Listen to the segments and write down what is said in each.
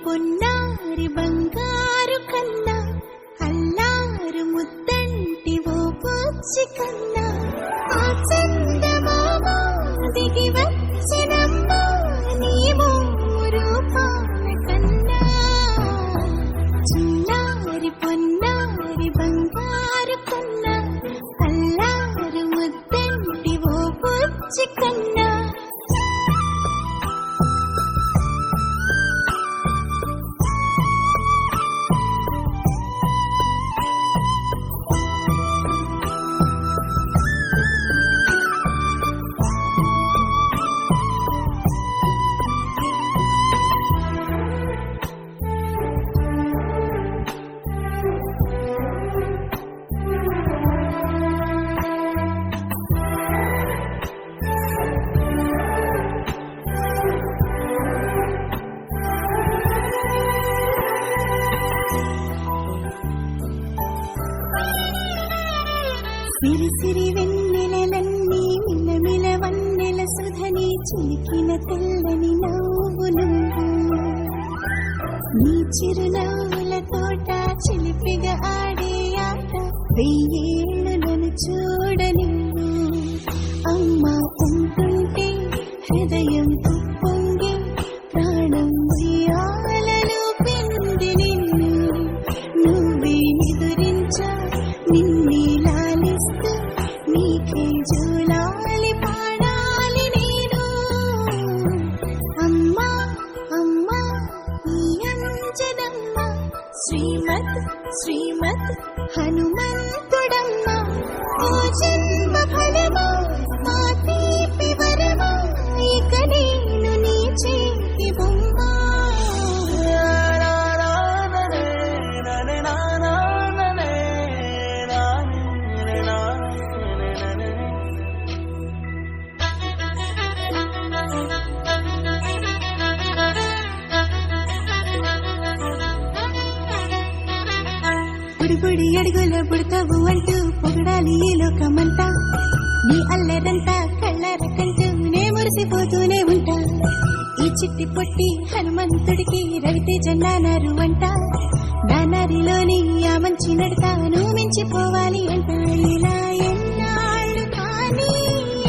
పొన్నారి బంగారు కన్నా అల్లారు ముద్దంటి ఓ బుజ్జి కన్నా ఆ చందమామ దిగి వచ్చినమ్మ నీ రూపాల కన్నా చిన్నారి పొన్నారి బంగారు కన్నా అల్లారు ముద్దంటి ఓ బుజ్జి కన్నా సిరి సిరి వెన్నెలలన్నీ మిలమిల వన్నెల సుధని చిలికిన తెల్లని నవ్వు నువ్వు నీ చిరునవ్వుల తోట చిలిపిగా ఆడే ఆట వెయ్యేళ్ళు నన్ను చూడ నువ్వు అమ్మ ఉంటుంటే హృదయం పొంగి ప్రాణం ఉయ్యాలలో పిండి నిన్ను నువ్వే నిదురించా నిన్నే లాలిస్తూ నీకే జోలాలి పాడాలి నేను అమ్మా అమ్మా ఈ అంజనమ్మ శ్రీమత్ శ్రీమత్ హనుమంతుడమ్మ ఓ జన్మ ఫలమా మా తీపి వరమా ఇక నేను నీ చేతి బొమ్మ పొడి అడుగులో పుడతావు అంటూ పొగడాలి ఈ లోకమంతా నీ అల్లెదంతా కళ్ళరకంటూ నే మురిసిపోతూనే ఉంటా ఈ చిట్టి పొట్టి హనుమంతుడికి రవితేజ నానారు అంట నానారిలోని ఆ మంచి నడతాను మించిపోవాలి అంట ఇలా ఎన్నాళ్ళు కానీ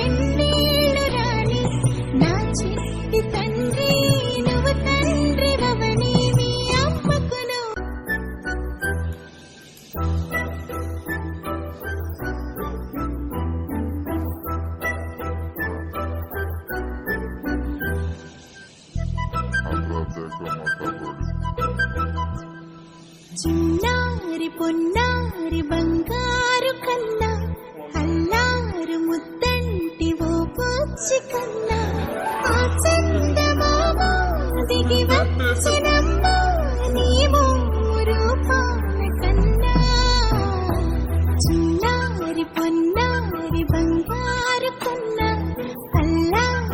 ఎన్నేళ్ళు రాని నా చిట్టి తండ్రి నువ్వు తండ్రి రవని మీ అమ్మకును చిన్నారి పొన్నారి బంగారు కన్నా అల్లారు ముద్దంటి ఓ బుజ్జి కన్నా